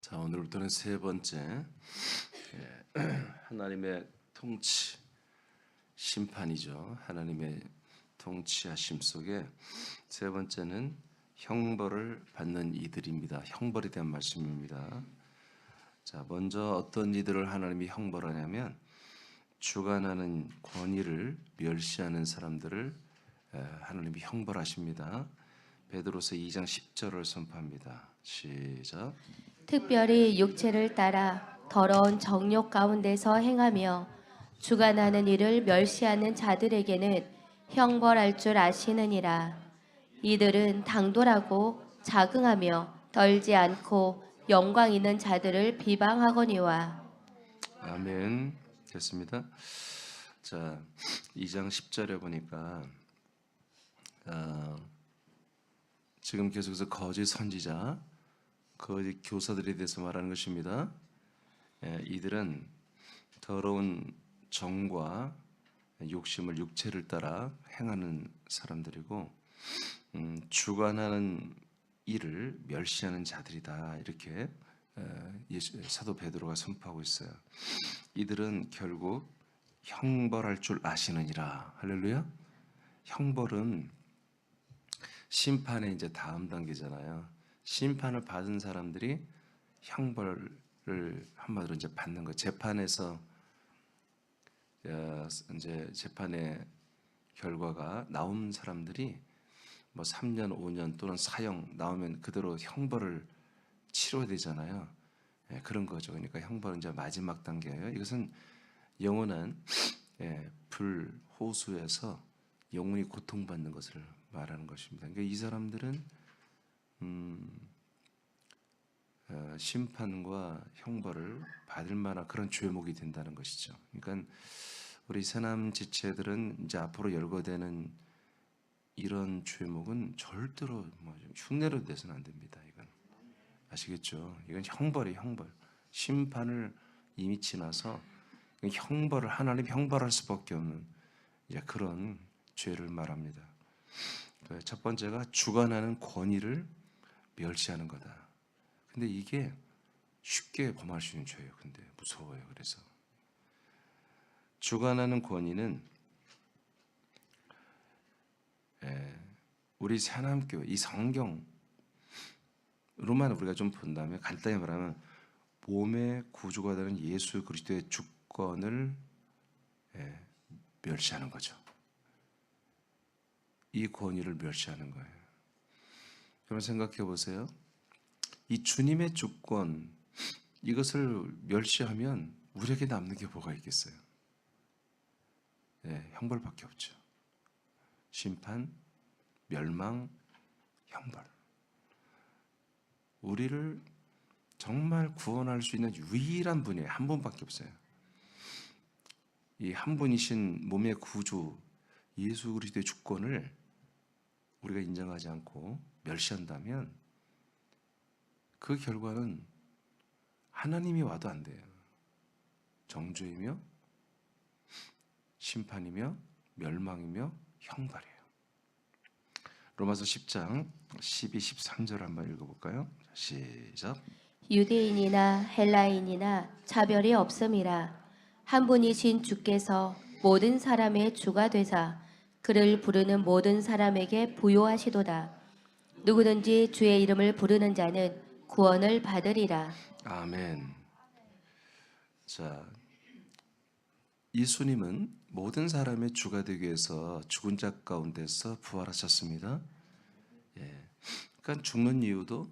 자, 오늘부터는 세 번째 하나님의 통치, 심판이죠. 하나님의 통치하심 속에 세 번째는 형벌을 받는 이들입니다. 형벌에 대한 말씀입니다. 자, 먼저 어떤 이들을 하나님이 형벌하냐면 주관하는 권위를 멸시하는 사람들을 하나님이 형벌하십니다. 베드로서 2장 10절을 선포합니다. 시작. 특별히 육체를 따라 더러운 정욕 가운데서 행하며 주관하는 이를 멸시하는 자들에게는 형벌할 줄 아시느니라. 이들은 당돌하고 자긍하며 떨지 않고 영광 있는 자들을 비방하거니와. 아멘. 됐습니다. 자, 2장 10절에 보니까 지금 계속해서 거짓 선지자, 거짓 교사들에 대해서 말하는 것입니다. 이들은 더러운 정과 욕심을 육체를 따라 행하는 사람들이고 주관하는 일을 멸시하는 자들이다. 이렇게 사도 베드로가 선포하고 있어요. 이들은 결국 형벌할 줄 아시느니라. 할렐루야. 형벌은 심판의 이제 다음 단계잖아요. 심판을 받은 사람들이 형벌을 한마디로 이제 받는 거. 재판에서 이제 재판의 결과가 나온 사람들이 뭐 3년, 5년 또는 사형 나오면 그대로 형벌을 치러야 되잖아요. 그런 거죠. 그러니까 형벌은 이제 마지막 단계예요. 이것은 영원한 불호수에서 영원히 고통받는 것을 말하는 것입니다. 그러니까 이 사람들은 심판과 형벌을 받을 만한 그런 죄목이 된다는 것이죠. 그러니까 우리 새남 지체들은 이제 앞으로 열거되는 이런 죄목은 절대로 흉내로 내서는 안 됩니다. 이건 아시겠죠? 이건 형벌이에요, 형벌. 심판을 이미 지나서 형벌을 하나님 형벌할 수밖에 없는 이제 그런 죄를 말합니다. 첫 번째가 주관하는 권위를 멸시하는 거다. 근데 이게 쉽게 범할 수 있는 죄예요. 근데 무서워요. 그래서 주관하는 권위는 우리 새남교회 이 성경으로만 우리가 좀 본다면 간단히 말하면 몸의 구주가 되는 예수 그리스도의 주권을 멸시하는 거죠. 이 권위를 멸시하는 거예요. 여러분 생각해 보세요. 이 주님의 주권 이것을 멸시하면 우리에게 남는 게 뭐가 있겠어요? 형벌밖에 없죠. 심판, 멸망, 형벌. 우리를 정말 구원할 수 있는 유일한 분이 한 분밖에 없어요. 이 한 분이신 몸의 구주 예수 그리스도의 주권을 우리가 인정하지 않고 멸시한다면 그 결과는 하나님이 와도 안 돼요. 정죄이며 심판이며 멸망이며 형벌이에요. 로마서 10장 12, 13절 한번 읽어볼까요? 시작. 유대인이나 헬라인이나 차별이 없음이라. 한 분이신 주께서 모든 사람의 주가 되사 그를 부르는 모든 사람에게 부요하시도다. 누구든지 주의 이름을 부르는 자는 구원을 받으리라. 아멘. 자, 예수님은 모든 사람의 주가 되기 위해서 죽은 자 가운데서 부활하셨습니다. 그러니까 죽는 이유도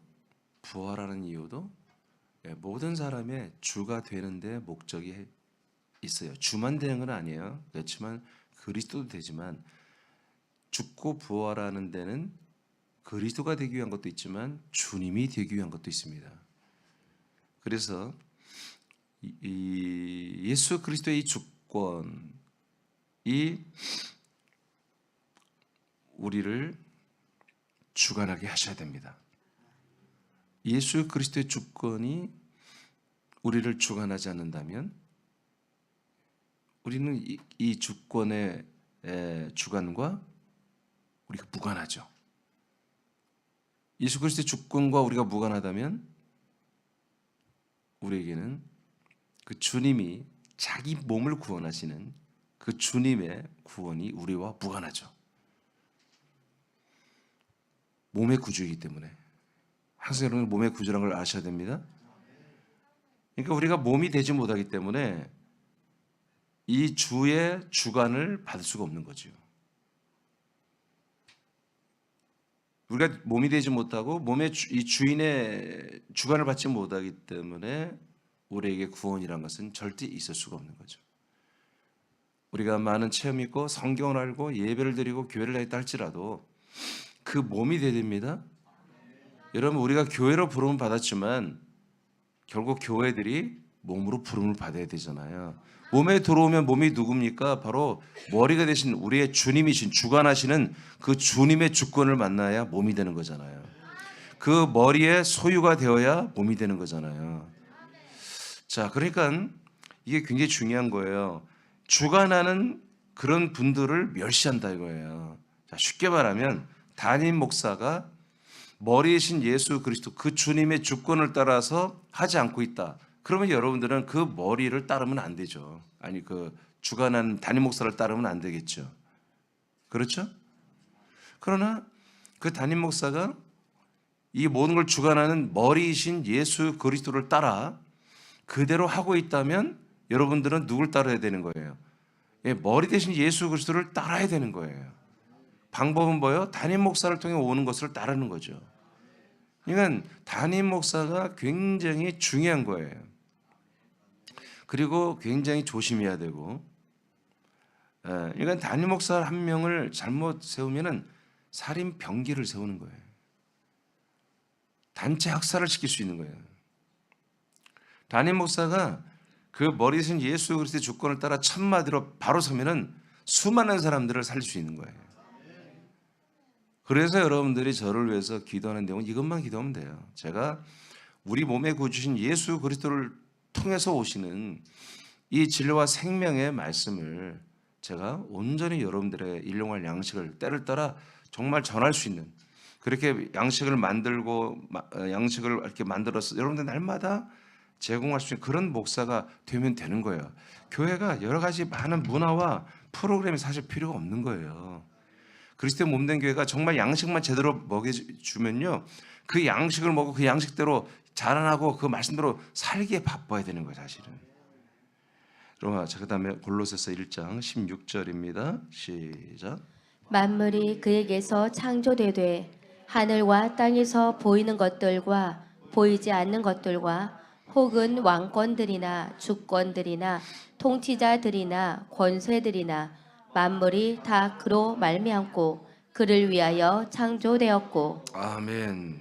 부활하는 이유도 모든 사람의 주가 되는데 목적이 있어요. 주만 되는 건 아니에요. 그렇지만 그리스도도 되지만 죽고 부활하는 데는 그리스도가 되기 위한 것도 있지만 주님이 되기 위한 것도 있습니다. 그래서 이 예수 그리스도의 이 주권이 우리를 주관하게 하셔야 됩니다. 예수 그리스도의 주권이 우리를 주관하지 않는다면 우리는 이 주권의 주관과 우리가 무관하죠. 예수 그리스도의 주권과 우리가 무관하다면 우리에게는 그 주님이 자기 몸을 구원하시는 그 주님의 구원이 우리와 무관하죠. 몸의 구주이기 때문에. 항상 여러분 몸의 구주라는 걸 아셔야 됩니다. 그러니까 우리가 몸이 되지 못하기 때문에 이 주의 주관을 받을 수가 없는 거죠. 우리가 몸이 되지 못하고 몸의 이 주인의 주관을 받지 못하기 때문에 우리에게 구원이란 것은 절대 있을 수가 없는 거죠. 우리가 많은 체험이 있고 성경을 알고 예배를 드리고 교회를 다녔다 할지라도 그 몸이 돼야 됩니다. 여러분 우리가 교회로 부름을 받았지만 결국 교회들이 몸으로 부름을 받아야 되잖아요. 몸에 들어오면 몸이 누굽니까? 바로 머리가 되신 우리의 주님이신 주관하시는 그 주님의 주권을 만나야 몸이 되는 거잖아요. 그 머리의 소유가 되어야 몸이 되는 거잖아요. 자, 그러니까 이게 굉장히 중요한 거예요. 주관하는 그런 분들을 멸시한다 이거예요. 자, 쉽게 말하면 담임 목사가 머리이신 예수 그리스도 그 주님의 주권을 따라서 하지 않고 있다. 그러면 여러분들은 그 머리를 따르면 안 되죠. 아니 그 주관하는 담임 목사를 따르면 안 되겠죠. 그렇죠? 그러나 그 담임 목사가 이 모든 걸 주관하는 머리이신 예수 그리스도를 따라 그대로 하고 있다면 여러분들은 누굴 따라야 되는 거예요? 예, 머리 대신 예수 그리스도를 따라야 되는 거예요. 방법은 뭐예요? 담임 목사를 통해 오는 것을 따르는 거죠. 그러니까 담임 목사가 굉장히 중요한 거예요. 그리고 굉장히 조심해야 되고, 그러니까 담임 목사 한 명을 잘못 세우면은 살인 병기를 세우는 거예요. 단체 학살을 시킬 수 있는 거예요. 담임 목사가 그 머리 대신 예수 그리스도의 주권을 따라 첫마디로 바로 서면은 수많은 사람들을 살릴 수 있는 거예요. 그래서 여러분들이 저를 위해서 기도하는 내용은 이것만 기도하면 돼요. 제가 우리 몸에 구주신 예수 그리스도를 통해서 오시는 이 진리와 생명의 말씀을 제가 온전히 여러분들의 일용할 양식을 때를 따라 정말 전할 수 있는 그렇게 양식을 만들고 양식을 이렇게 만들어서 여러분들 날마다 제공할 수 있는 그런 목사가 되면 되는 거예요. 교회가 여러 가지 많은 문화와 프로그램이 사실 필요가 없는 거예요. 그리스도의 몸된 교회가 정말 양식만 제대로 먹여주면요, 그 양식을 먹고 그 양식대로 자라나고 그 말씀대로 살기에 바빠야 되는 거예요, 사실은. 자, 그다음에 골로새서 1장 16절입니다. 시작. 만물이 그에게서 창조되되 하늘과 땅에서 보이는 것들과 보이지 않는 것들과 혹은 왕권들이나 주권들이나 통치자들이나 권세들이나 만물이 다 그로 말미암고 그를 위하여 창조되었고. 아멘.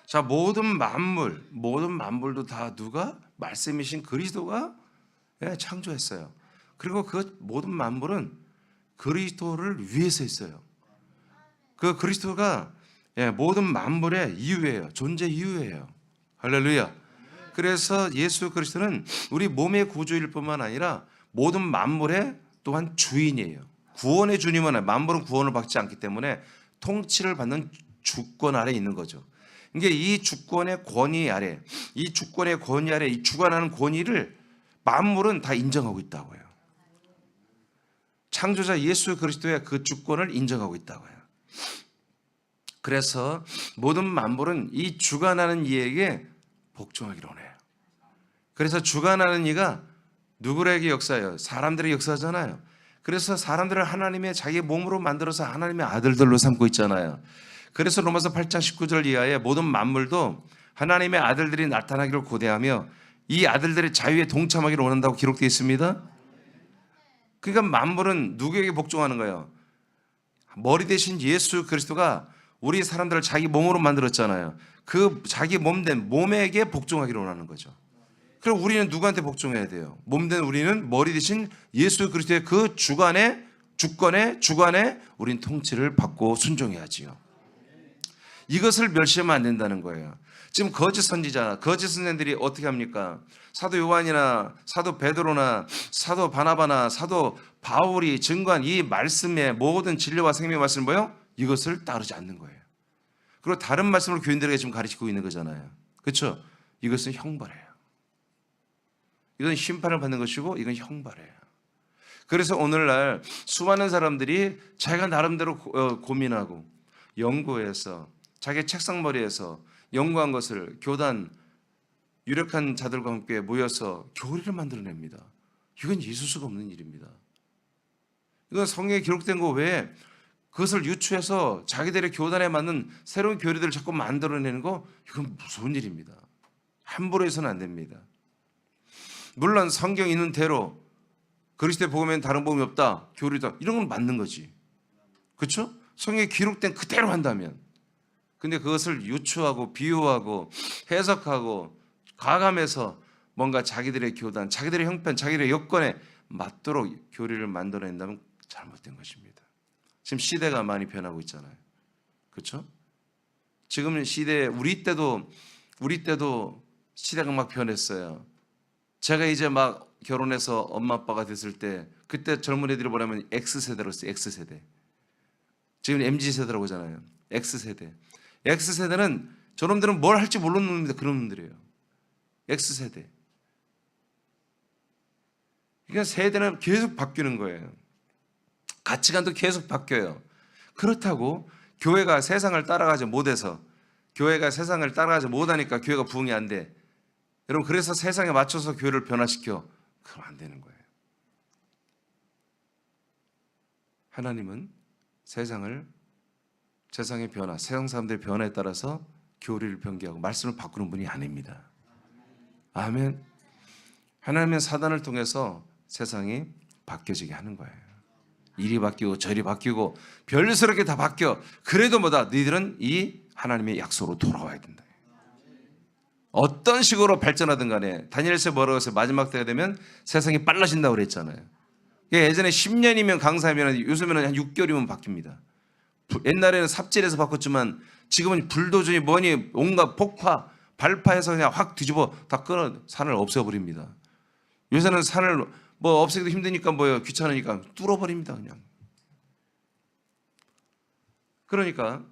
자, 모든 만물도 다 누가? 말씀이신 그리스도가 창조했어요. 그리고 그 모든 만물은 그리스도를 위해서 했어요. 그 그리스도가 모든 만물의 이유예요. 존재 이유예요. 할렐루야. 그래서 예수 그리스도는 우리 몸의 구주일 뿐만 아니라 모든 만물의 또한 주인이에요. 구원의 주님은 만물은 구원을 받지 않기 때문에 통치를 받는 주권 아래 있는 거죠. 그러니까 이 주권의 권위 아래, 이 주관하는 권위를 만물은 다 인정하고 있다고요. 창조자 예수 그리스도의 그 주권을 인정하고 있다고요. 그래서 모든 만물은 이 주관하는 이에게 복종하기로 해요. 그래서 주관하는 이가 누구에게 역사해요? 사람들의 역사잖아요. 그래서 사람들을 하나님의 자기 몸으로 만들어서 하나님의 아들들로 삼고 있잖아요. 그래서 로마서 8장 19절 이하의 모든 만물도 하나님의 아들들이 나타나기를 고대하며 이 아들들의 자유에 동참하기를 원한다고 기록되어 있습니다. 그러니까 만물은 누구에게 복종하는 거예요? 머리 대신 예수 그리스도가 우리 사람들을 자기 몸으로 만들었잖아요. 그 자기 몸된 몸에게 복종하기를 원하는 거죠. 그럼 우리는 누구한테 복종해야 돼요? 몸된 우리는 머리 대신 예수 그리스도의 그 주권에 우린 통치를 받고 순종해야지요. 이것을 멸시하면 안 된다는 거예요. 지금 거짓 선지자, 거짓 선생들이 어떻게 합니까? 사도 요한이나 사도 베드로나 사도 바나바나 사도 바울이 증거한 이 말씀의 모든 진리와 생명의 말씀은 뭐예요? 이것을 따르지 않는 거예요. 그리고 다른 말씀을 교인들에게 지금 가르치고 있는 거잖아요. 그렇죠? 이것은 형벌이에요. 이건 심판을 받는 것이고 이건 형벌이에요. 그래서 오늘날 수많은 사람들이 자기가 나름대로 고민하고 연구해서 자기 책상머리에서 연구한 것을 교단 유력한 자들과 함께 모여서 교리를 만들어냅니다. 이건 있을 수가 없는 일입니다. 이건 성경에 기록된 거 외에 그것을 유추해서 자기들의 교단에 맞는 새로운 교리들을 자꾸 만들어내는 거, 이건 무서운 일입니다. 함부로 해서는 안 됩니다. 물론 성경 있는 대로 그리스도의 복음에는 다른 복음이 없다, 교리다, 이런 건 맞는 거지. 그렇죠? 성경에 기록된 그대로 한다면. 근데 그것을 유추하고 비유하고 해석하고 과감해서 뭔가 자기들의 교단, 자기들의 형편, 자기들의 여건에 맞도록 교리를 만들어낸다면 잘못된 것입니다. 지금 시대가 많이 변하고 있잖아요. 그렇죠? 지금 시대에 우리 때도 시대가 막 변했어요. 제가 이제 막 결혼해서 엄마 아빠가 됐을 때 그때 젊은 애들이 뭐냐면 X세대로서 X세대. 지금 MZ세대라고 하잖아요. X세대. X세대는 저놈들은 뭘 할지 모르는 놈입니다. 그런 놈들이에요. X세대. 그러니까 세대는 계속 바뀌는 거예요. 가치관도 계속 바뀌어요. 그렇다고 교회가 세상을 따라가지 못해서, 교회가 세상을 따라가지 못하니까 교회가 부흥이 안 돼. 여러분, 그래서 세상에 맞춰서 교회를 변화시켜. 그럼 안 되는 거예요. 하나님은 세상의 변화, 세상 사람들의 변화에 따라서 교리를 변개하고 말씀을 바꾸는 분이 아닙니다. 아멘. 하나님은 사단을 통해서 세상이 바뀌어지게 하는 거예요. 이리 바뀌고 저리 바뀌고 별스럽게 다 바뀌어. 그래도 뭐다, 너희들은 이 하나님의 약속으로 돌아와야 된다. 어떤 식으로 발전하든 간에 다니엘서 뭐라고 해서 마지막 때가 되면 세상이 빨라진다고 그랬잖아요. 예전에 10년이면 강사하면 요즘에는 한 6개월이면 바뀝니다. 옛날에는 삽질해서 바꿨지만 지금은 불도저히 뭐니 온갖 폭파 발파해서 그냥 확 뒤집어 다 끊어 산을 없애버립니다. 요새는 산을 뭐 없애기도 힘드니까 뭐요, 귀찮으니까 뚫어버립니다 그냥. 그러니까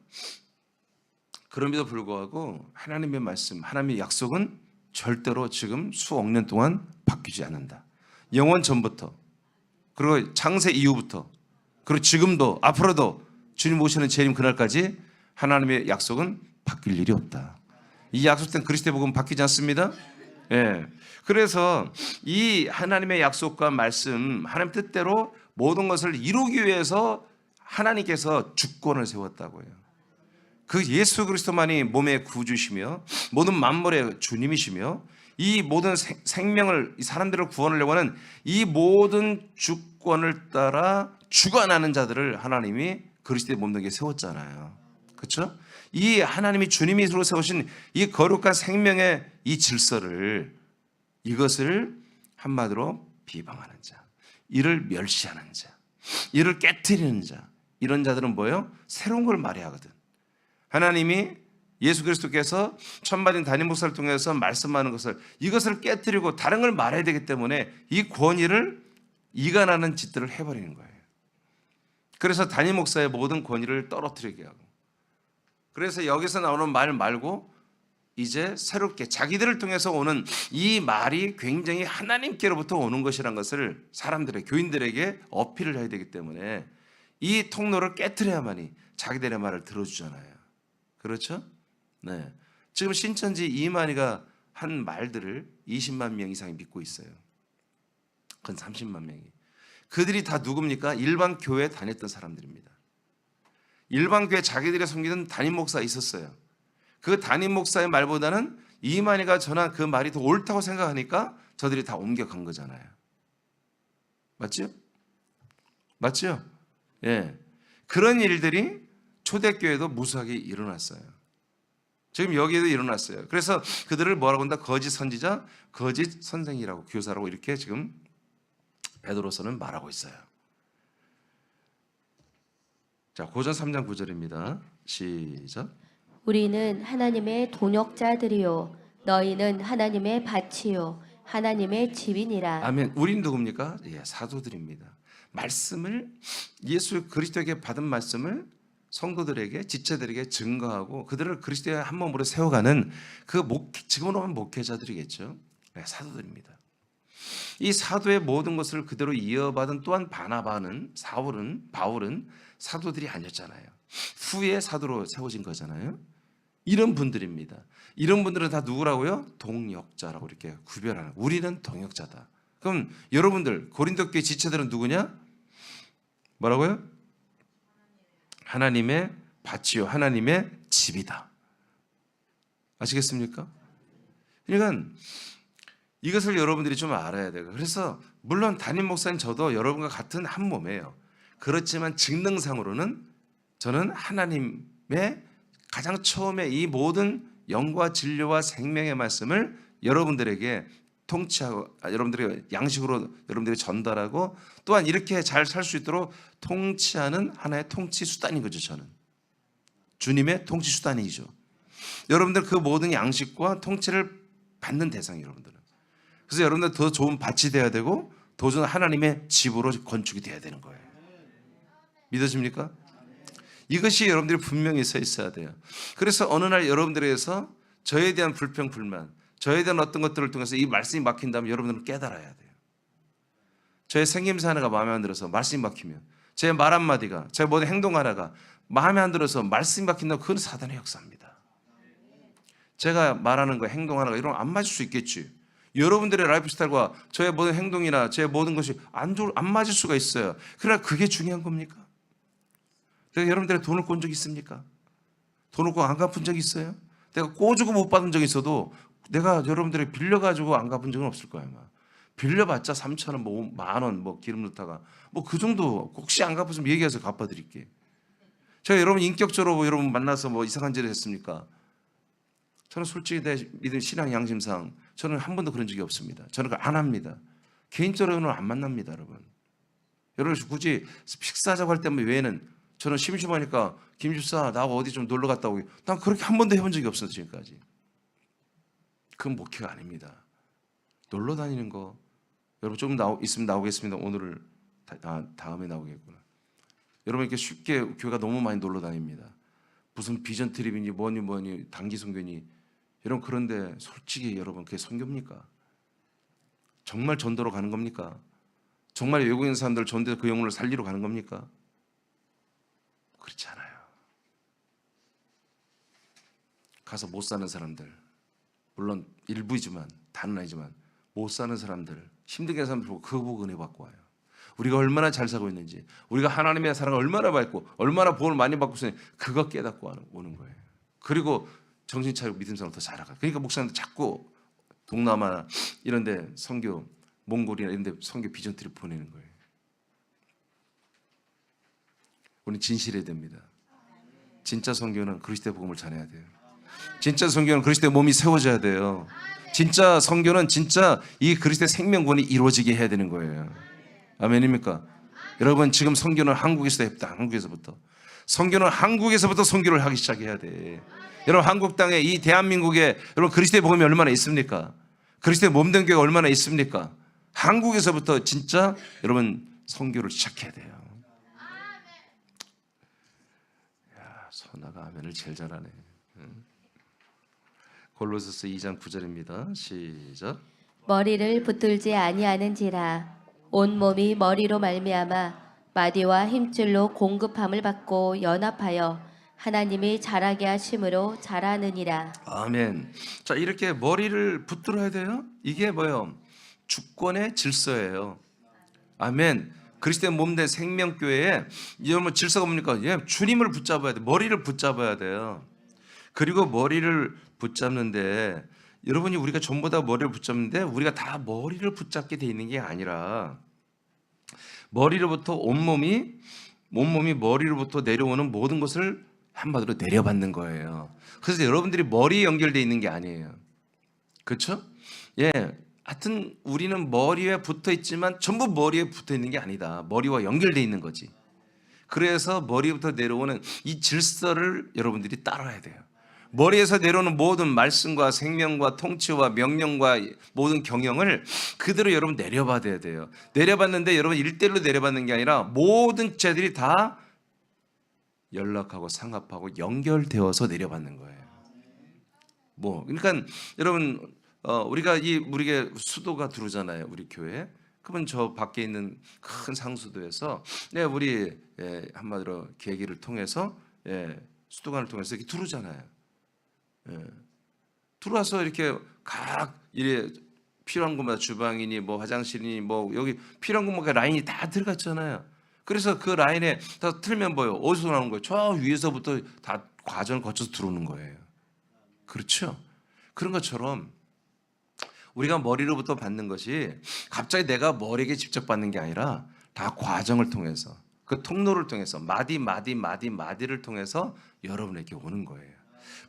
그럼에도 불구하고 하나님의 말씀, 하나님의 약속은 절대로 지금 수억 년 동안 바뀌지 않는다. 영원 전부터, 그리고 창세 이후부터, 그리고 지금도 앞으로도 주님 오시는 재림 그날까지 하나님의 약속은 바뀔 일이 없다. 이 약속된 그리스도의 복음은 바뀌지 않습니다. 예. 그래서 이 하나님의 약속과 말씀, 하나님 뜻대로 모든 것을 이루기 위해서 하나님께서 주권을 세웠다고요. 그 예수 그리스도만이 몸의 구주시며 모든 만물의 주님이시며 이 모든 생명을, 이 사람들을 구원하려고 하는 이 모든 주권을 따라 주관하는 자들을 하나님이 그리스도의 몸되게 세웠잖아요. 그렇죠? 이 하나님이 주님이 세우신 이 거룩한 생명의 이 질서를, 이것을 한마디로 비방하는 자, 이를 멸시하는 자, 이를 깨트리는 자, 이런 자들은 뭐예요? 새로운 걸 말해야 하거든. 하나님이 예수 그리스도께서 천만인 담임 목사를 통해서 말씀하는 것을, 이것을 깨트리고 다른 걸 말해야 되기 때문에 이 권위를 이간하는 짓들을 해버리는 거예요. 그래서 담임 목사의 모든 권위를 떨어뜨리게 하고, 그래서 여기서 나오는 말 말고 이제 새롭게 자기들을 통해서 오는 이 말이 굉장히 하나님께로부터 오는 것이라는 것을 사람들의, 교인들에게 어필을 해야 되기 때문에 이 통로를 깨트려야만이 자기들의 말을 들어주잖아요. 그렇죠? 네. 지금 신천지 이만희가 한 말들을 20만 명 이상이 믿고 있어요. 건 30만 명이. 그들이 다 누굽니까? 일반 교회에 다녔던 사람들입니다. 일반 교회 자기들이 섬기던 담임 목사가 있었어요. 그 담임 목사의 말보다는 이만희가 전한 그 말이 더 옳다고 생각하니까 저들이 다 옮겨간 거잖아요. 맞죠? 맞죠? 예. 그런 일들이 초대교회도 무수하게 일어났어요. 지금 여기에도 일어났어요. 그래서 그들을 뭐라고 한다? 거짓 선지자, 거짓 선생이라고, 교사라고 이렇게 지금 베드로서는 말하고 있어요. 자, 고전 3장 9절입니다. 시작. 우리는 하나님의 동역자들이요 너희는 하나님의 밭이요 하나님의 집이니라. 아멘. 우린 누굽니까? 예, 사도들입니다. 말씀을, 예수 그리스도에게 받은 말씀을 성도들에게, 지체들에게 증거하고 그들을 그리스도의 한 몸으로 세워가는 그 지금으로 하면 목회자들이겠죠. 네, 사도들입니다. 이 사도의 모든 것을 그대로 이어받은 또한 바울은 사도들이 아니었잖아요. 후에 사도로 세워진 거잖아요. 이런 분들입니다. 이런 분들은 다 누구라고요? 동역자라고 이렇게 구별하는. 우리는 동역자다. 그럼 여러분들 고린도 교회 지체들은 누구냐? 뭐라고요? 하나님의 밭이요 하나님의 집이다. 아시겠습니까? 그러니까 이것을 여러분들이 좀 알아야 돼요. 그래서 물론 담임 목사님 저도 여러분과 같은 한 몸이에요. 그렇지만 직능상으로는 저는 하나님의 가장 처음에 이 모든 영과 진료와 생명의 말씀을 여러분들에게 통치하고 여러분들에게 양식으로 여러분들이 전달하고 또한 이렇게 잘 살 수 있도록 통치하는 하나의 통치 수단인 거죠. 저는 주님의 통치 수단이죠. 여러분들 그 모든 양식과 통치를 받는 대상이 여러분들은. 그래서 여러분들 더 좋은 밭이 돼야 되고 더 좋은 하나님의 집으로 건축이 돼야 되는 거예요. 믿어집니까? 이것이 여러분들이 분명히 서 있어야 돼요. 그래서 어느 날 여러분들에게서 저에 대한 불평, 불만, 저에 대한 어떤 것들을 통해서 이 말씀이 막힌다면 여러분들은 깨달아야 돼요. 저의 생김새 하나가 마음에 안 들어서 말씀이 막히면, 제 말 한마디가, 제 모든 행동 하나가 마음에 안 들어서 말씀이 막힌다면 그건 사단의 역사입니다. 제가 말하는 거, 행동 하나가 이런 거 안 맞을 수 있겠지. 여러분들의 라이프 스타일과 저의 모든 행동이나 제 모든 것이 안 맞을 수가 있어요. 그러나 그게 중요한 겁니까? 내가 여러분들의 돈을 꾼 적 있습니까? 돈을 꼭 안 갚은 적 있어요? 내가 꼬주고 못 받은 적 있어도 내가 여러분들이 빌려가지고 안 갚은 적은 없을 거야 아마. 빌려봤자 3,000원, 뭐 10,000원, 뭐 기름 넣다가 뭐 그 정도 혹시 안 갚으시면 얘기해서 갚아드릴게. 제가 여러분 인격적으로 여러분 만나서 뭐 이상한 짓을 했습니까? 저는 솔직히 내 믿음 신앙 양심상 저는 한 번도 그런 적이 없습니다. 저는 그걸 안 합니다. 개인적으로는 안 만납니다, 여러분. 여러분 굳이 식사하자고 할 때만 외에는 저는 심심하니까 김집사 나하고 어디 좀 놀러 갔다 오기. 난 그렇게 한 번도 해본 적이 없어요 지금까지. 그건 목회가 아닙니다. 놀러 다니는 거 여러분 조금 있으면 나오겠습니다. 오늘을 다음에 나오겠구나. 여러분 이렇게 쉽게 교회가 너무 많이 놀러 다닙니다. 무슨 비전 트립이니 뭐니 단기 선교니 여러분 그런데 솔직히 여러분 그게 선교입니까? 정말 전도로 가는 겁니까? 정말 외국인 사람들 전도해서 그 영혼을 살리러 가는 겁니까? 그렇지 않아요. 가서 못 사는 사람들, 물론 일부이지만 다는 아니지만 못 사는 사람들, 힘들게 사는 사람들 보고 그거 보고 은혜 받고 와요. 우리가 얼마나 잘 살고 있는지, 우리가 하나님의 사랑을 얼마나 받고 얼마나 복을 많이 받고 있는지 그거 깨닫고 오는 거예요. 그리고 정신 차리고 믿음 생활을 더 잘하가. 그러니까 목사님들 자꾸 동남아 이런 데 선교, 몽골이나 이런 데 선교 비전 트립 보내는 거예요. 우리는 진실해야 됩니다. 진짜 선교는 그리스도의 복음을 전해야 돼요. 진짜 선교는 그리스도의 몸이 세워져야 돼요. 진짜 선교는 진짜 이 그리스도의 생명권이 이루어지게 해야 되는 거예요. 아멘입니까? 여러분 지금 선교는 한국에서부터 선교는 한국에서부터 선교를 하기 시작해야 돼. 여러분 한국 땅에 이 대한민국에 여러분 그리스도의 복음이 얼마나 있습니까? 그리스도의 몸된 교회가 얼마나 있습니까? 한국에서부터 진짜 여러분 선교를 시작해야 돼요. 야, 선아가 아멘을 제일 잘하네. 골로새서 2장 9절입니다. 시작. 머리를 붙들지 아니하는지라 온 몸이 머리로 말미암아 마디와 힘줄로 공급함을 받고 연합하여 하나님이 자라게 하심으로 자라느니라. 아멘. 자, 이렇게 머리를 붙들어야 돼요. 이게 뭐예요? 주권의 질서예요. 아멘. 그리스도의 몸된 생명교회에 여러분 질서가 뭡니까? 예, 주님을 붙잡아야 돼. 머리를 붙잡아야 돼요. 그리고 머리를 붙잡는데 여러분이 우리가 전부 다 머리를 붙잡는데 우리가 다 머리를 붙잡게 돼 있는 게 아니라 머리로부터 온몸이 머리로부터 내려오는 모든 것을 한마디로 내려받는 거예요. 그래서 여러분들이 머리에 연결되어 있는 게 아니에요. 그렇죠? 예, 하여튼 우리는 머리에 붙어 있지만 전부 머리에 붙어 있는 게 아니다. 머리와 연결되어 있는 거지. 그래서 머리부터 내려오는 이 질서를 여러분들이 따라야 돼요. 머리에서 내려오는 모든 말씀과 생명과 통치와 명령과 모든 경영을 그대로 여러분 내려받아야 돼요. 내려받는데 여러분 일대일로 내려받는 게 아니라 모든 죄들이 다 연락하고 상합하고 연결되어서 내려받는 거예요. 그러니까 여러분 우리가 우리게 수도가 들어오잖아요, 우리 교회. 그러면 저 밖에 있는 큰 상수도에서 우리 한마디로 계기를 통해서 수도관을 통해서 이렇게 들어오잖아요. 들어와서 이렇게 각 필요한 곳마다 주방이니 뭐 화장실이니 뭐 여기 필요한 곳마다 라인이 다 들어갔잖아요. 그래서 그 라인에 다 틀면 뭐예요? 어디서 나오는 거예요? 저 위에서부터 다 과정을 거쳐서 들어오는 거예요. 그렇죠? 그런 것처럼 우리가 머리로부터 받는 것이 갑자기 내가 머리에게 직접 받는 게 아니라 다 과정을 통해서 그 통로를 통해서 마디를 통해서 여러분에게 오는 거예요.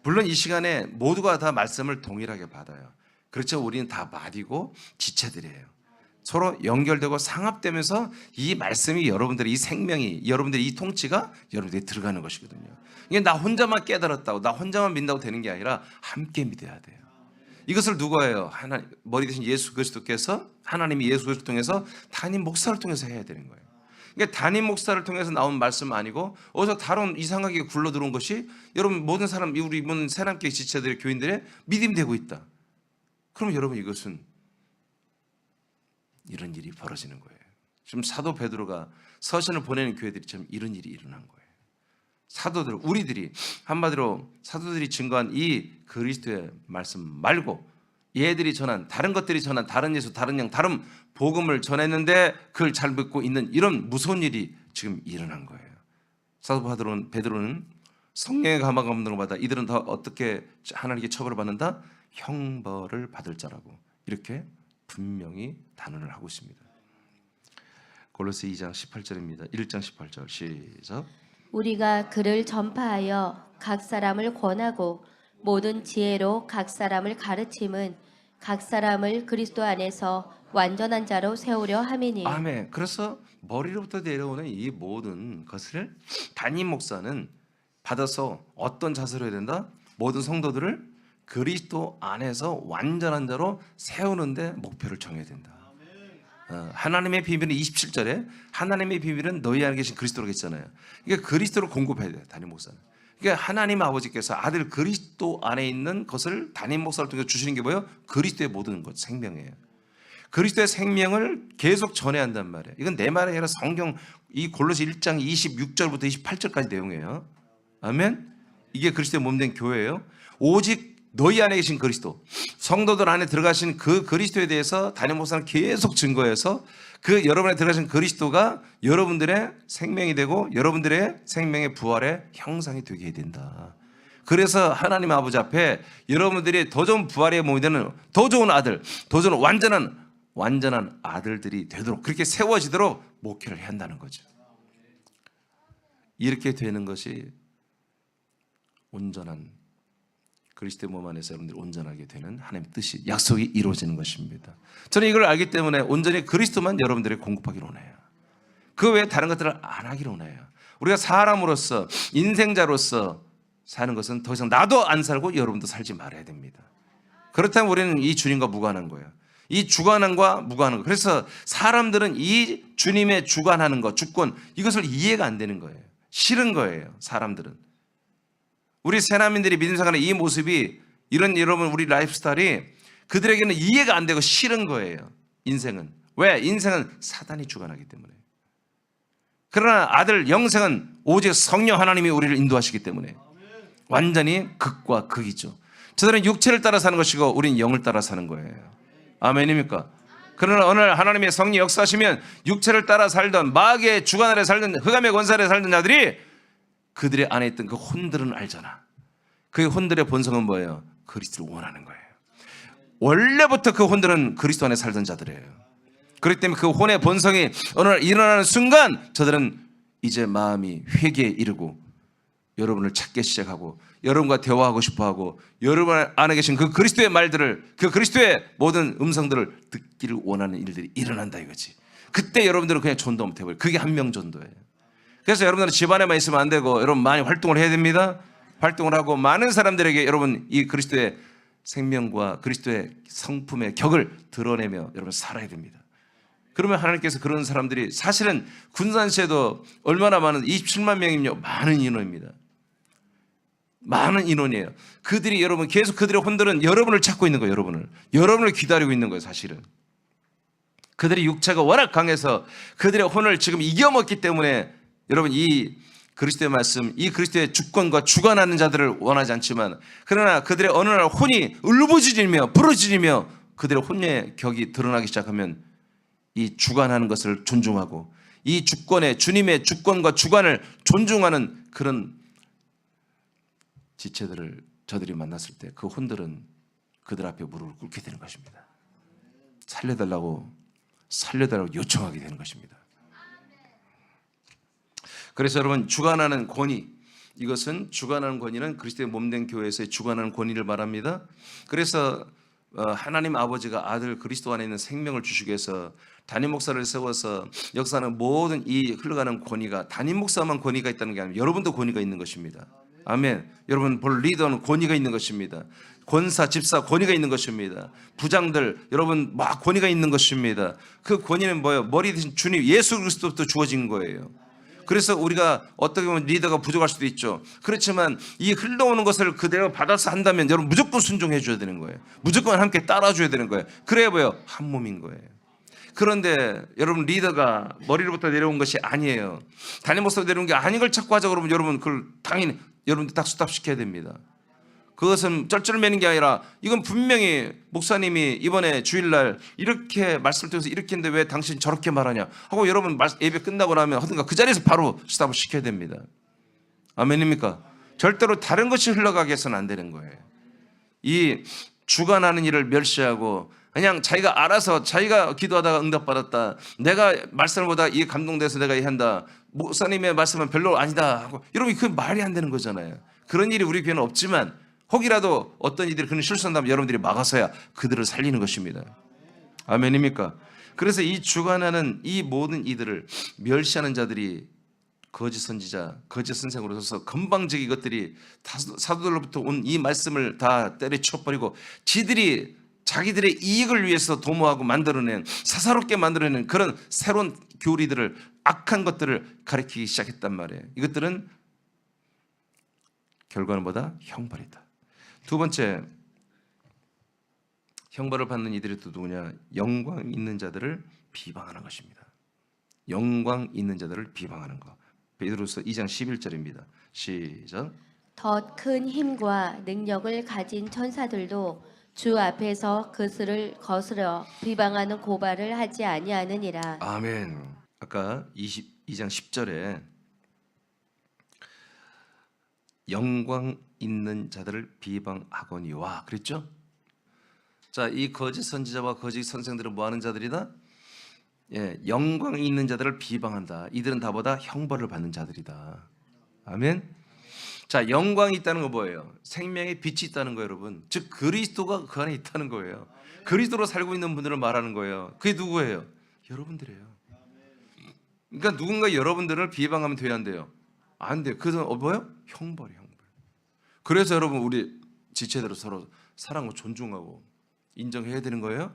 물론 이 시간에 모두가 다 말씀을 동일하게 받아요. 그렇죠? 우리는 다 마디고 지체들이에요. 서로 연결되고 상합되면서 이 말씀이 여러분들의 이 생명이 여러분들의 이 통치가 여러분들이 들어가는 것이거든요. 이게 나 혼자만 깨달았다고 나 혼자만 믿는다고 되는 게 아니라 함께 믿어야 돼요. 이것을 누가 해요? 머리 대신 예수 그리스도께서 하나님이 예수 그리스도를 통해서 담임 목사를 통해서 해야 되는 거예요. 그러니까 담임 목사를 통해서 나온 말씀 아니고 어디서 다른 이상하게 굴러 들어온 것이 여러분 모든 사람 우리 모든 새남교회 지체들의 교인들의 믿음이 되고 있다. 그럼 여러분 이것은 이런 일이 벌어지는 거예요. 지금 사도 베드로가 서신을 보내는 교회들이 지금 이런 일이 일어난 거예요. 사도들, 우리들이 한마디로 사도들이 증거한 이 그리스도의 말씀 말고 얘들이 전한 다른 것들이 전한 다른 예수, 다른 영, 다른 복음을 전했는데 그걸 잘 믿고 있는 이런 무서운 일이 지금 일어난 거예요. 사도 베드로는 성령의 감화가 없는 것마다 이들은 더 어떻게 하나님께 처벌을 받는다? 형벌을 받을 자라고 이렇게 분명히 단언을 하고 있습니다. 골로새 2장 18절입니다. 1장 18절 시작. 우리가 그를 전파하여 각 사람을 권하고 모든 지혜로 각 사람을 가르침은 각 사람을 그리스도 안에서 완전한 자로 세우려 함이니. 아멘. 그래서 머리로부터 내려오는 이 모든 것을 담임 목사는 받아서 어떤 자세로 해야 된다? 모든 성도들을 그리스도 안에서 완전한 자로 세우는데 목표를 정해야 된다. 하나님의 비밀은 27절에 하나님의 비밀은 너희 안에 계신 그리스도로 했잖아요. 이게 그리스도를 공급해야 돼요. 담임 목사는. 그러니까 하나님 아버지께서 아들 그리스도 안에 있는 것을 담임 목사를 통해 주시는 게 뭐예요? 그리스도의 모든 것, 생명이에요. 그리스도의 생명을 계속 전해야 한단 말이에요. 이건 내 말이 아니라 성경 이 골로새 1장 26절부터 28절까지 내용이에요. 아멘. 이게 그리스도의 몸된 교회예요. 오직 너희 안에 계신 그리스도, 성도들 안에 들어가신 그 그리스도에 대해서 담임 목사는 계속 증거해서 그 여러분에 들어가신 그리스도가 여러분들의 생명이 되고 여러분들의 생명의 부활의 형상이 되게 해야 된다. 그래서 하나님 아버지 앞에 여러분들이 더 좋은 부활의 몸이 되는 더 좋은 아들, 더 좋은 완전한 아들들이 되도록 그렇게 세워지도록 목회를 해야 한다는 거죠. 이렇게 되는 것이 온전한 그리스도의 몸 안에서 여러분들이 온전하게 되는 하나님의 뜻이 약속이 이루어지는 것입니다. 저는 이걸 알기 때문에 온전히 그리스도만 여러분들에게 공급하기로 원해요. 그 외에 다른 것들을 안 하기로 원해요. 우리가 사람으로서 인생자로서 사는 것은 더 이상 나도 안 살고 여러분도 살지 말아야 됩니다. 그렇다면 우리는 이 주님과 무관한 거예요. 이 주관함과 무관한 거. 그래서 사람들은 이 주님의 주관하는 것, 주권 이것을 이해가 안 되는 거예요. 싫은 거예요. 사람들은. 우리 새나민들이 믿음 생활의 이 모습이 이런 여러분 우리 라이프 스타일이 그들에게는 이해가 안 되고 싫은 거예요. 인생은. 왜? 인생은 사단이 주관하기 때문에. 그러나 아들 영생은 오직 성령 하나님이 우리를 인도하시기 때문에 완전히 극과 극이죠. 저들은 육체를 따라 사는 것이고 우리는 영을 따라 사는 거예요. 아멘입니까? 그러나 오늘 하나님의 성령 역사하시면 육체를 따라 살던 마귀의 주관 아래 살던 흑암의 권세 아래 살던 자들이 그들의 안에 있던 그 혼들은 알잖아. 그 혼들의 본성은 뭐예요? 그리스도를 원하는 거예요. 원래부터 그 혼들은 그리스도 안에 살던 자들이에요. 그렇기 때문에 그 혼의 본성이 어느 날 일어나는 순간 저들은 이제 마음이 회개에 이르고 여러분을 찾기 시작하고 여러분과 대화하고 싶어하고 여러분 안에 계신 그 그리스도의 말들을 그 그리스도의 모든 음성들을 듣기를 원하는 일들이 일어난다 이거지. 그때 여러분들은 그냥 전도 못해버려요. 그게 한명전도예요. 그래서 여러분들은 집안에만 있으면 안 되고 여러분 많이 활동을 해야 됩니다. 활동을 하고 많은 사람들에게 여러분 이 그리스도의 생명과 그리스도의 성품의 격을 드러내며 여러분 살아야 됩니다. 그러면 하나님께서 그런 사람들이 사실은 군산시에도 얼마나 많은 27만 명이며 많은 인원입니다. 많은 인원이에요. 그들이 여러분 계속 그들의 혼들은 여러분을 찾고 있는 거예요. 여러분을 기다리고 있는 거예요. 사실은 그들의 육체가 워낙 강해서 그들의 혼을 지금 이겨먹기 때문에 여러분 이 그리스도의 말씀, 이 그리스도의 주권과 주관하는 자들을 원하지 않지만, 그러나 그들의 어느 날 혼이 울부짖으며 부르짖으며 그들의 혼의 격이 드러나기 시작하면 이 주관하는 것을 존중하고 이 주권의 주님의 주권과 주관을 존중하는 그런 지체들을 저들이 만났을 때 그 혼들은 그들 앞에 무릎을 꿇게 되는 것입니다. 살려달라고 요청하게 되는 것입니다. 그래서 여러분 주관하는 권위, 이것은 주관하는 권위는 그리스도의 몸된 교회에서의 주관하는 권위를 말합니다. 그래서 하나님 아버지가 아들 그리스도 안에 있는 생명을 주시기 위해서 담임 목사를 세워서 역사하는 모든 이 흘러가는 권위가 담임 목사만 권위가 있다는 게 아니라 여러분도 권위가 있는 것입니다. 아멘. 여러분 볼 리더는 권위가 있는 것입니다. 권사, 집사 권위가 있는 것입니다. 부장들 여러분 막 권위가 있는 것입니다. 그 권위는 뭐예요? 머리 대신 주님 예수 그리스도부터 주어진 거예요. 그래서 우리가 어떻게 보면 리더가 부족할 수도 있죠. 그렇지만 이 흘러오는 것을 그대로 받아서 한다면 여러분 무조건 순종해 줘야 되는 거예요. 무조건 함께 따라줘야 되는 거예요. 그래야 뭐예요? 한 몸인 거예요. 그런데 여러분 리더가 머리로부터 내려온 것이 아니에요. 담임 목사로 내려온 게 아닌 걸 찾고 하자 그러면 여러분 그걸 당연히 여러분들 딱 수답시켜야 됩니다. 그것은 쩔쩔매는 게 아니라 이건 분명히 목사님이 이번에 주일날 이렇게 말씀을 통해서 이렇게 했는데 왜 당신 저렇게 말하냐 하고 여러분 예배 끝나고 나면 하든가 그 자리에서 바로 수답을 시켜야 됩니다. 아멘입니까? 절대로 다른 것이 흘러가게 해서는 안 되는 거예요. 이 주관하는 일을 멸시하고 그냥 자기가 알아서 자기가 기도하다가 응답받았다, 내가 말씀을 보다 이게 감동돼서 내가 한다, 목사님의 말씀은 별로 아니다 하고 여러분 그 말이 안 되는 거잖아요. 그런 일이 우리 교회는 없지만 혹이라도 어떤 이들이 그런 실수한다면 여러분들이 막아서야 그들을 살리는 것입니다. 아멘입니까? 그래서 이 주관하는 이 모든 이들을 멸시하는 자들이 거짓 선지자, 거짓 선생으로서 건방지게 이것들이 사도들로부터 온 이 말씀을 다 때려쳐버리고 지들이 자기들의 이익을 위해서 도모하고 만들어낸, 사사롭게 만들어낸 그런 새로운 교리들을, 악한 것들을 가리키기 시작했단 말이에요. 이것들은 결과는 뭐다? 형벌이다. 두 번째, 형벌을 받는 이들이 또 누구냐? 영광 있는 자들을 비방하는 것입니다. 영광 있는 자들을 비방하는 것. 베드로서 2장 11절입니다. 시작. 더 큰 힘과 능력을 가진 천사들도 주 앞에서 그것을 거스려 비방하는 고발을 하지 아니하느니라. 아멘. 아까 22장 10절에 영광 있는 자들을 비방하거니와 그랬죠? 자, 이 거짓 선지자와 거짓 선생들은 뭐 하는 자들이다? 예, 영광이 있는 자들을 비방한다. 이들은 다보다 형벌을 받는 자들이다. 아멘. 자, 영광이 있다는 거 뭐예요? 생명의 빛이 있다는 거예요, 여러분. 즉 그리스도가 그 안에 있다는 거예요. 그리스도로 살고 있는 분들을 말하는 거예요. 그게 누구예요? 여러분들이에요. 그러니까 누군가 여러분들을 비방하면 돼야 안 돼요? 안 돼요. 그것은 뭐예요? 형벌이 형벌. 그래서 여러분 우리 지체대로 서로 사랑하고 존중하고 인정해야 되는 거예요.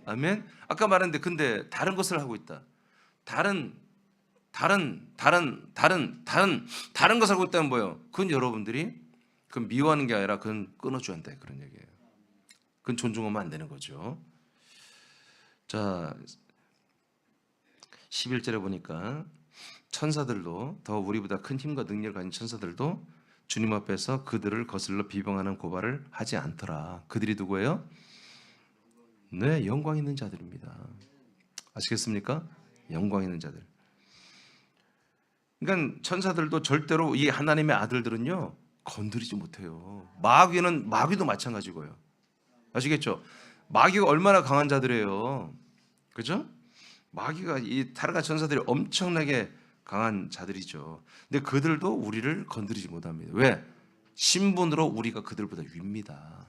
아멘. 아까 말했는데 근데 다른 것을 하고 있다. 다른 것을 하고 있다면 뭐예요? 그건 여러분들이 그건 미워하는 게 아니라 그건 끊어줘야 한다 그런 얘기예요. 그건 존중하면 안 되는 거죠. 자, 11절에 보니까 천사들도 더 우리보다 큰 힘과 능력을 가진 천사들도 주님 앞에서 그들을 거슬러 비방하는 고발을 하지 않더라. 그들이 누구예요? 네, 영광 있는 자들입니다. 아시겠습니까? 영광 있는 자들. 그러니까 천사들도 절대로 이 하나님의 아들들은요 건드리지 못해요. 마귀도 마찬가지고요. 아시겠죠? 마귀가 얼마나 강한 자들이에요. 그죠? 마귀가 이 타락한 천사들이 엄청나게 강한 자들이죠. 근데 그들도 우리를 건드리지 못합니다. 왜? 신분으로 우리가 그들보다 위입니다.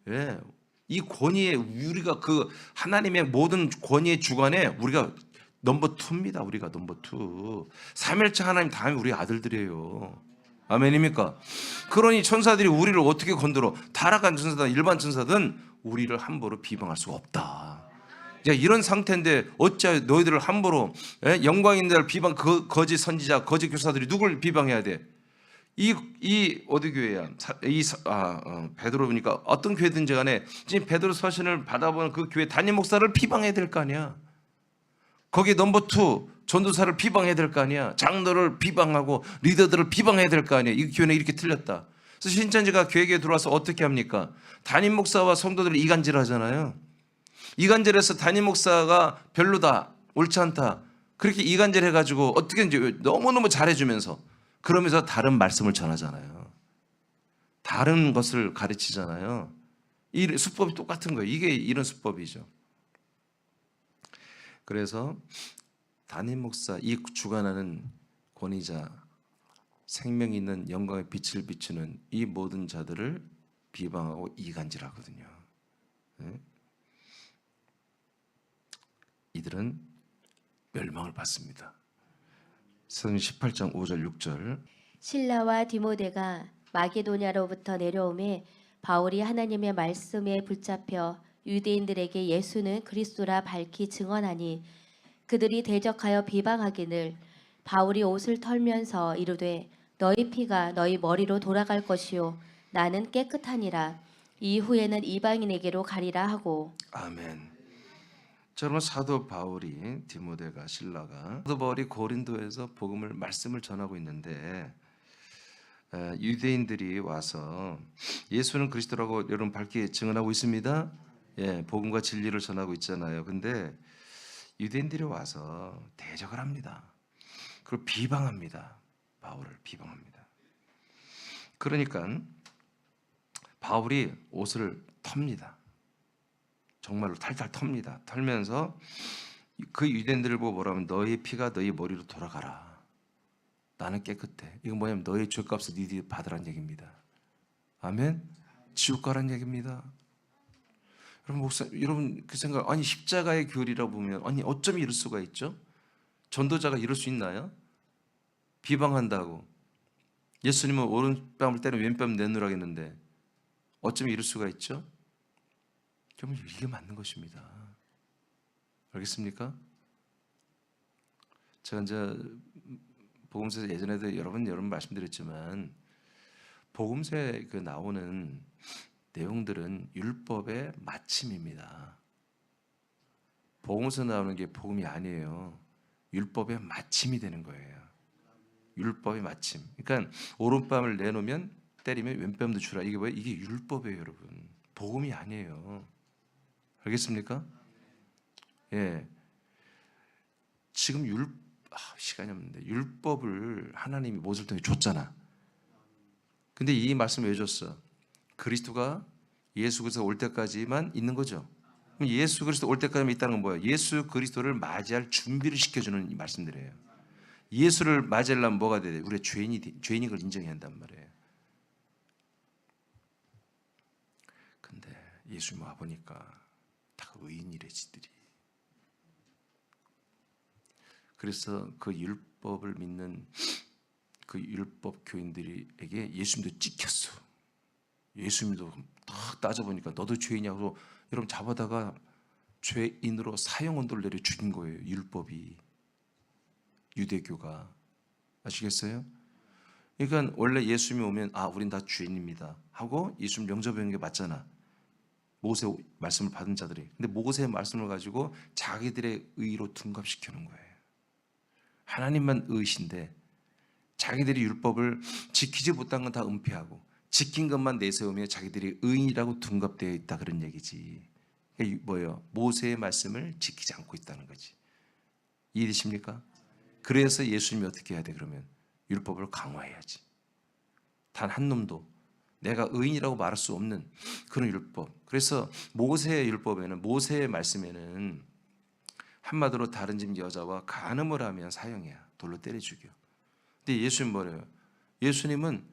왜? 이 권위에 우리가 그 하나님의 모든 권위의 주관에 우리가 넘버 2입니다. 우리가 넘버 2. 삼일째 하나님 다음에 우리 아들들이에요. 아멘입니까? 그러니 천사들이 우리를 어떻게 건드려? 타락한 천사든 일반 천사든 우리를 함부로 비방할 수가 없다. 야, 이런 상태인데 어찌 너희들을 함부로 영광 있는 자를 비방, 그 거짓 선지자, 거짓 교사들이 누굴 비방해야 돼? 이 어디 교회야? 베드로니까 어떤 교회든지 간에 지금 베드로 서신을 받아보는 그 교회 담임 목사를 비방해야 될 거 아니야. 거기 넘버 2 전도사를 비방해야 될 거 아니야. 장로를 비방하고 리더들을 비방해야 될 거 아니야. 이 교회는 이렇게 틀렸다. 그래서 신천지가 교회에 들어와서 어떻게 합니까? 담임 목사와 성도들을 이간질하잖아요. 이간질해서 담임 목사가 별로다, 옳지 않다. 그렇게 이간질해가지고 어떻게 이제 너무너무 잘해주면서 그러면서 다른 말씀을 전하잖아요. 다른 것을 가르치잖아요. 이 수법이 똑같은 거예요. 이게 이런 수법이죠. 그래서 담임 목사, 이 주관하는 권위자, 생명 있는 영광의 빛을 비추는 이 모든 자들을 비방하고 이간질하거든요. 네? 이들은 멸망을 받습니다. 사도행 18장 5절 6절. 실라와 디모데가 마게도냐로부터 내려오매 바울이 하나님의 말씀에 붙잡혀 유대인들에게 예수는 그리스도라 밝히 증언하니 그들이 대적하여 비방하기를 바울이 옷을 털면서 이르되 너희 피가 너희 머리로 돌아갈 것이요 나는 깨끗하니라 이후에는 이방인에게로 가리라 하고. 아멘. 저는 사도 바울이, 디모데가, 실라가, 사도 바울이 고린도에서 복음을 말씀을 전하고 있는데 유대인들이 와서 예수는 그리스도라고 여러분 밝게 증언하고 있습니다. 예, 복음과 진리를 전하고 있잖아요. 근데 유대인들이 와서 대적을 합니다. 그리고 비방합니다. 바울을 비방합니다. 그러니까 바울이 옷을 텁니다. 정말로 탈탈 텁니다. 털면서 그 유대인들을 보고 뭐라 하면 너의 피가 너희 머리로 돌아가라. 나는 깨끗해. 이건 뭐냐면 너의 죄값을 니들이 받으란 얘기입니다. 아멘. 지옥 가란 얘기입니다. 여러분 목사, 여러분 그 생각, 아니 십자가의 교리라고 보면 아니 어쩜 이럴 수가 있죠? 전도자가 이럴 수 있나요? 비방한다고 예수님은 오른뺨을 때려 왼뺨 내놓으라 했는데 어쩜 이럴 수가 있죠? 여러분 이게 맞는 것입니다. 알겠습니까? 제가 이제 복음서에서 예전에도 여러 번 말씀드렸지만 복음서에 그 나오는 내용들은 율법의 마침입니다. 복음서 나오는 게 복음이 아니에요. 율법의 마침이 되는 거예요. 율법의 마침. 그러니까 오른뺨을 내놓으면 때리면 왼뺨도 주라. 이게 뭐예요? 이게 율법이에요, 여러분. 복음이 아니에요. 알겠습니까? 예. 지금 시간이 없는데 율법을 하나님이 모세를 통해 줬잖아. 근데 이 말씀 왜 줬어? 그리스도가 예수 그리스도 올 때까지만 있는 거죠. 그럼 예수 그리스도 올 때까지만 있다는 건 뭐예요? 예수 그리스도를 맞이할 준비를 시켜주는 이 말씀들이에요. 예수를 맞이하려면 뭐가 돼야 돼? 우리가 죄인인 걸 인정해야 한단 말이에요. 근데 예수님 와보니까 다 의인이래 지들이. 그래서 그 율법을 믿는 그 율법 교인들에게 예수님도 찍혔어. 예수님도 딱 따져보니까 너도 죄이냐고 여러분 잡아다가 죄인으로 사형언도를 내려 죽인 거예요. 율법이. 유대교가. 아시겠어요? 그러니까 원래 예수님이 오면 우린 다 죄인입니다 하고 예수님 영접하는 게 맞잖아. 모세 말씀을 받은 자들이. 근데 모세의 말씀을 가지고 자기들의 의로 둔갑시키는 거예요. 하나님만 의신데 자기들이 율법을 지키지 못한 건 다 은폐하고 지킨 것만 내세우며 자기들이 의인이라고 둔갑되어 있다 그런 얘기지. 그게 뭐예요? 모세의 말씀을 지키지 않고 있다는 거지. 이해되십니까? 그래서 예수님이 어떻게 해야 돼 그러면? 율법을 강화해야지. 단 한 놈도 내가 의인이라고 말할 수 없는 그런 율법. 그래서 모세의 율법에는, 모세의 말씀에는 한마디로 다른 집 여자와 간음을 하면 사형이야. 돌로 때려 죽여. 근데 예수님 뭐래요? 예수님은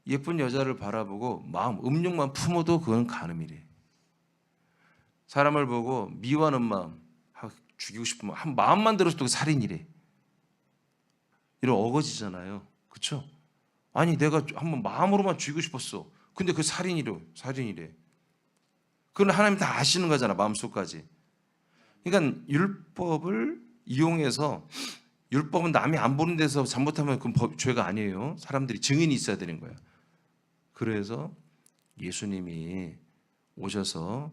예쁜 여자를 바라보고 음욕만 품어도 그건 간음이래. 사람을 보고 미워하는 마음, 죽이고 싶은 한 마음만 들어도 살인이래. 이런 어거지잖아요. 그렇죠? 아니 내가 한번 마음으로만 죽이고 싶었어. 근데 그 살인이래. 그건 하나님 다 아시는 거잖아. 마음속까지. 그러니까 율법을 이용해서 율법은 남이 안 보는 데서 잘못하면 그건 죄가 아니에요. 사람들이 증인이 있어야 되는 거야. 그래서 예수님이 오셔서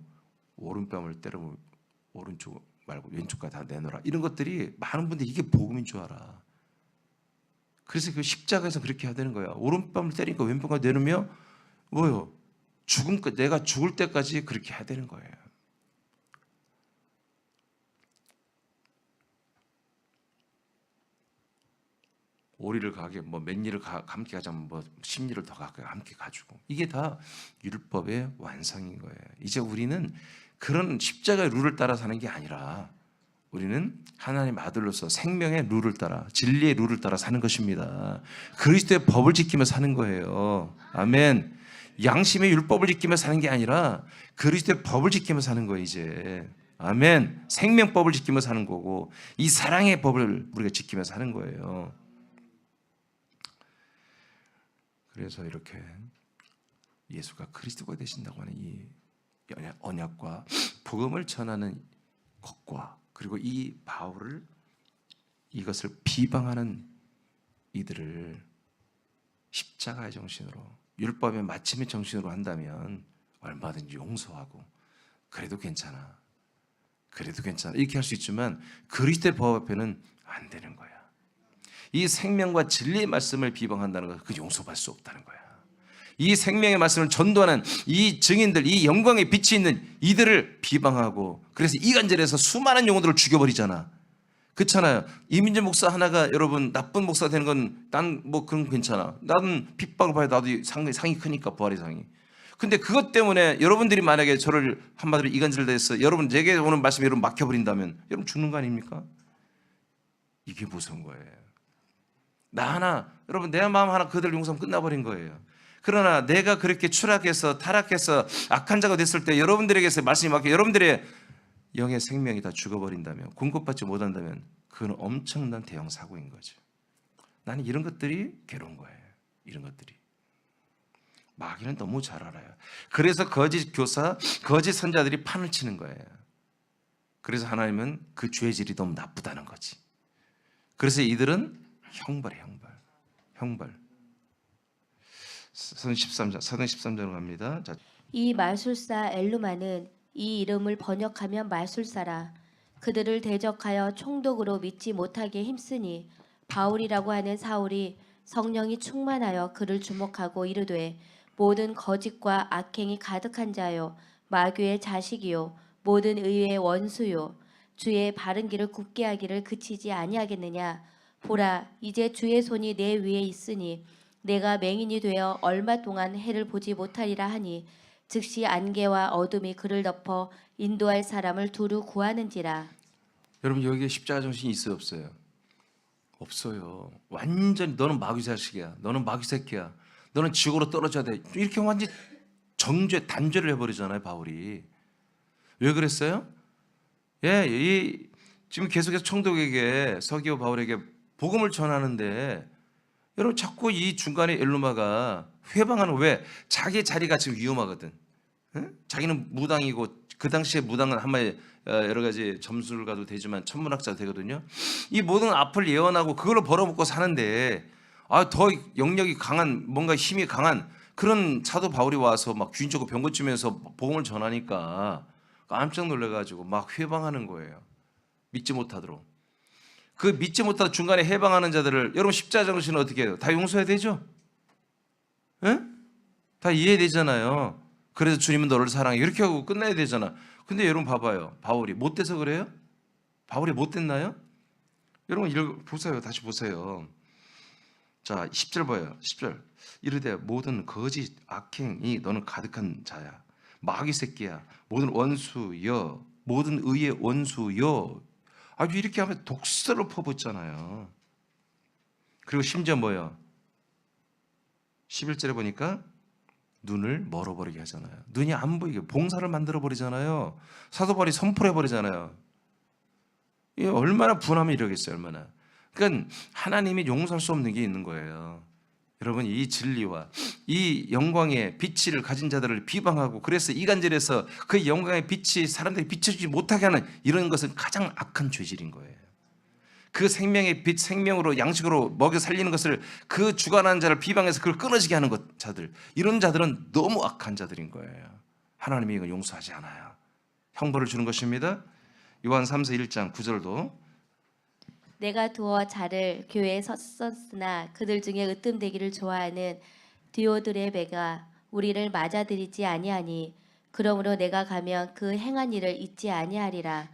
오른뺨을 때려 오른쪽 말고 왼쪽과 다 내놓으라. 이런 것들이 많은 분들이 이게 복음인 줄 알아. 그래서 그 십자가에서 그렇게 해야 되는 거야. 오른뺨을 때리니까 왼뺨을 내놓으며 뭐요? 내가 죽을 때까지 그렇게 해야 되는 거예요. 오리를 가게 몇 리를 함께 가자면 10리를 더 가게 함께 가지고 이게 다 율법의 완성인 거예요. 이제 우리는 그런 십자가의 룰을 따라 사는 게 아니라 우리는 하나님 아들로서 생명의 룰을 따라 진리의 룰을 따라 사는 것입니다. 그리스도의 법을 지키며 사는 거예요. 아멘. 양심의 율법을 지키며 사는 게 아니라 그리스도의 법을 지키며 사는 거예요. 이제 아멘. 생명법을 지키며 사는 거고 이 사랑의 법을 우리가 지키며 사는 거예요. 그래서 이렇게 예수가 그리스도가 되신다고 하는 이 언약과 복음을 전하는 것과 그리고 이 바울을 이것을 비방하는 이들을 십자가의 정신으로 율법의 마침의 정신으로 한다면 얼마든지 용서하고 그래도 괜찮아 이렇게 할 수 있지만 그리스도의 법 앞에는 안 되는 거야. 이 생명과 진리의 말씀을 비방한다는 것은 그 용서받을 수 없다는 거야. 이 생명의 말씀을 전도하는 이 증인들, 이 영광의 빛이 있는 이들을 비방하고 그래서 이간질해서 수많은 영혼들을 죽여버리잖아. 그렇잖아요. 이민재 목사 하나가 여러분 나쁜 목사 되는 건 난 그런 거 괜찮아. 나는 핍박을 봐야 나도 상이 크니까 부활의 상이. 근데 그것 때문에 여러분들이 만약에 저를 한마디로 이간질해서 여러분 제게 오는 말씀이 여러분 막혀버린다면 여러분 죽는 거 아닙니까? 이게 무서운 거예요. 여러분 내 마음 하나 그들 용서하면 끝나버린 거예요. 그러나 내가 그렇게 추락해서 타락해서 악한 자가 됐을 때 여러분들에게서 말씀이 막혀 여러분들의 영의 생명이 다 죽어버린다면 공급받지 못한다면 그건 엄청난 대형 사고인 거죠. 나는 이런 것들이 괴로운 거예요. 이런 것들이 마귀는 너무 잘 알아요. 그래서 거짓 교사, 거짓 선자들이 판을 치는 거예요. 그래서 하나님은 그 죄의 질이 너무 나쁘다는 거지. 그래서 이들은 형벌. 서든 13장으로 갑니다. 자. 이 마술사 엘루마는 이 이름을 번역하면 마술사라. 그들을 대적하여 총독으로 믿지 못하게 힘쓰니 바울이라고 하는 사울이 성령이 충만하여 그를 주목하고 이르되 모든 거짓과 악행이 가득한 자요 마귀의 자식이요 모든 의의 원수요 주의 바른 길을 굽게 하기를 그치지 아니하겠느냐. 보라 이제 주의 손이 내 위에 있으니 내가 맹인이 되어 얼마 동안 해를 보지 못하리라 하니 즉시 안개와 어둠이 그를 덮어 인도할 사람을 두루 구하는지라. 여러분 여기에 십자가 정신이 있어요 없어요? 없어요. 완전히 너는 마귀 자식이야. 너는 마귀 새끼야. 너는 지옥으로 떨어져야 돼. 이렇게 완전 단죄를 해버리잖아요 바울이. 왜 그랬어요? 지금 계속해서 총독에게 서기오 바울에게 복음을 전하는데 여러분 자꾸 이 중간에 엘루마가 회방하는 왜? 자기 자리가 지금 위험하거든. 응? 자기는 무당이고 그 당시에 무당은 한마디 여러 가지 점수를 가도 되지만 천문학자 되거든요. 이 모든 앞을 예언하고 그걸로 벌어먹고 사는데 더 영역이 강한 뭔가 힘이 강한 그런 사도 바울이 와서 막 귀인적으로 병 고치면서 복음을 전하니까 깜짝 놀래가지고 막 회방하는 거예요. 믿지 못하도록. 그 믿지 못하다 중간에 해방하는 자들을 여러분 십자가 정신은 어떻게 해요? 다 용서해야 되죠? 에? 다 이해되잖아요. 그래서 주님은 너를 사랑해 이렇게 하고 끝나야 되잖아. 근데 여러분 봐봐요. 바울이 못돼서 그래요? 바울이 못됐나요? 여러분 보세요. 다시 보세요. 자 10절 봐요. 10절 이르되 모든 거짓 악행이 너는 가득한 자야. 마귀 새끼야. 모든 원수여 모든 의의 원수여. 아주 이렇게 하면 독설로 퍼붓잖아요. 그리고 심지어 뭐예요? 11절에 보니까 눈을 멀어버리게 하잖아요. 눈이 안 보이게 봉사를 만들어버리잖아요. 사도 바울이 선포를 해버리잖아요. 이게 얼마나 분하면 이러겠어요. 얼마나. 그러니까 하나님이 용서할 수 없는 게 있는 거예요. 여러분 이 진리와 이 영광의 빛을 가진 자들을 비방하고 그래서 이간질해서 그 영광의 빛이 사람들이 비춰주지 못하게 하는 이런 것은 가장 악한 죄질인 거예요. 그 생명의 빛, 생명으로 양식으로 먹여 살리는 것을 그 주관하는 자를 비방해서 그걸 끊어지게 하는 자들, 이런 자들은 너무 악한 자들인 거예요. 하나님이 이걸 용서하지 않아요. 형벌을 주는 것입니다. 요한 3서 1장 9절도 내가 두어 자를 교회에 섰으나 그들 중에 으뜸되기를 좋아하는 디오드레베가 우리를 맞아들이지 아니하니 그러므로 내가 가면 그 행한 일을 잊지 아니하리라.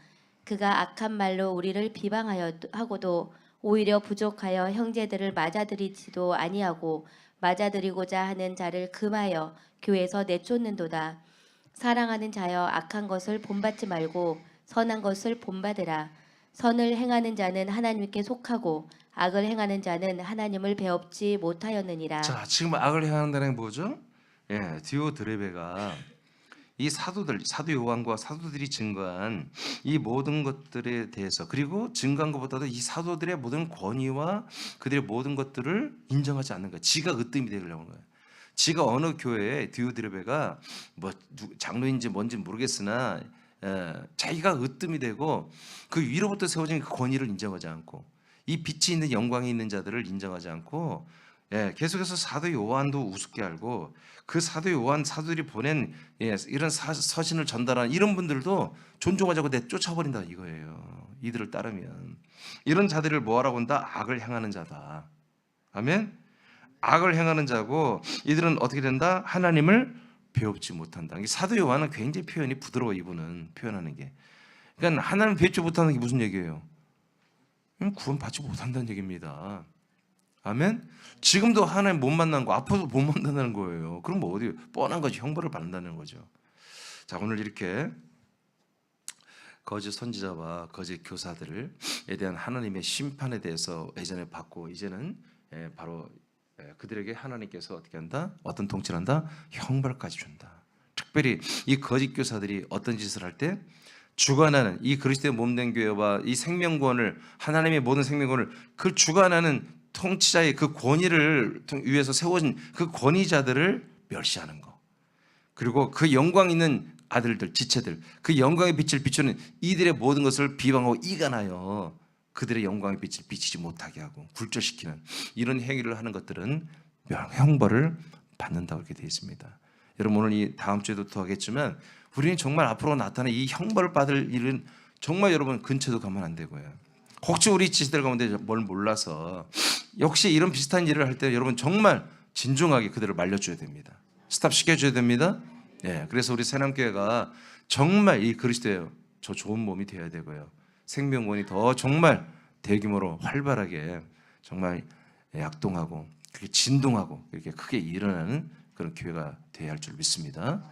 그가 악한 말로 우리를 비방하고도 오히려 부족하여 형제들을 맞아들이지도 아니하고 맞아들이고자 하는 자를 금하여 교회에서 내쫓는도다. 사랑하는 자여 악한 것을 본받지 말고 선한 것을 본받으라. 선을 행하는 자는 하나님께 속하고 악을 행하는 자는 하나님을 배웁지 못하였느니라. 자, 지금 악을 행한다는 게 뭐죠? 디오드레베가 이 사도 요한과 사도들이 증거한 이 모든 것들에 대해서, 그리고 증거한 것보다도 이 사도들의 모든 권위와 그들의 모든 것들을 인정하지 않는 거예요. 지가 으뜸이 되려고 하는 거예요. 지가 어느 교회에 디오드레베가 뭐 장로인지 뭔지 모르겠으나 자기가 으뜸이 되고 그 위로부터 세워진 그 권위를 인정하지 않고 이 빛이 있는 영광이 있는 자들을 인정하지 않고 계속해서 사도 요한도 우습게 알고 그 사도 요한 사도들이 보낸 이런 서신을 전달하는 이런 분들도 존중하자고 내쫓아버린다 이거예요. 이들을 따르면 이런 자들을 뭐하라고 한다? 악을 행하는 자다. 아멘. 악을 행하는 자고 이들은 어떻게 된다? 하나님을 배웁지 못한다. 사도 요한은 굉장히 표현이 부드러워. 이분은 표현하는 게, 그러니까 하나님 배우지 못하는 게 무슨 얘기예요? 구원 받지 못한다는 얘기입니다. 아멘. 지금도 하나님 못 만난 거, 앞으로도 못 만난다는 거예요. 그럼 뭐 어디 뻔한 거지, 형벌을 받는다는 거죠. 자, 오늘 이렇게 거짓 선지자와 거짓 교사들에 대한 하나님의 심판에 대해서 예전에 받고 이제는 바로 그들에게 하나님께서 어떻게 한다? 어떤 통치를 한다? 형벌까지 준다. 특별히 이 거짓 교사들이 어떤 짓을 할 때 주관하는 이 그리스도의 몸된 교회와 이 생명권을, 하나님의 모든 생명권을 그 주관하는 통치자의 그 권위를 위해서 세워진 그 권위자들을 멸시하는 거, 그리고 그 영광 있는 아들들, 지체들, 그 영광의 빛을 비추는 이들의 모든 것을 비방하고 이간하여 그들의 영광의 빛을 비치지 못하게 하고 굴절시키는 이런 행위를 하는 것들은 형벌을 받는다고 이렇게 되어 있습니다. 여러분, 오늘 이 다음 주에도 더 하겠지만 우리는 정말 앞으로 나타날 이 형벌을 받을 일은 정말 여러분 근처도 가면 안 되고요. 혹시 우리 지체들 가운데 뭘 몰라서 역시 이런 비슷한 일을 할 때 여러분 정말 진중하게 그들을 말려줘야 됩니다. 스탑 시켜줘야 됩니다. 그래서 우리 새남교회가 정말 이 그리스도의 저 좋은 몸이 되어야 되고요. 생명원이 더 정말 대규모로 활발하게 정말 약동하고 그게 진동하고 이렇게 크게 일어나는 그런 교회가 되어야 할 줄 믿습니다.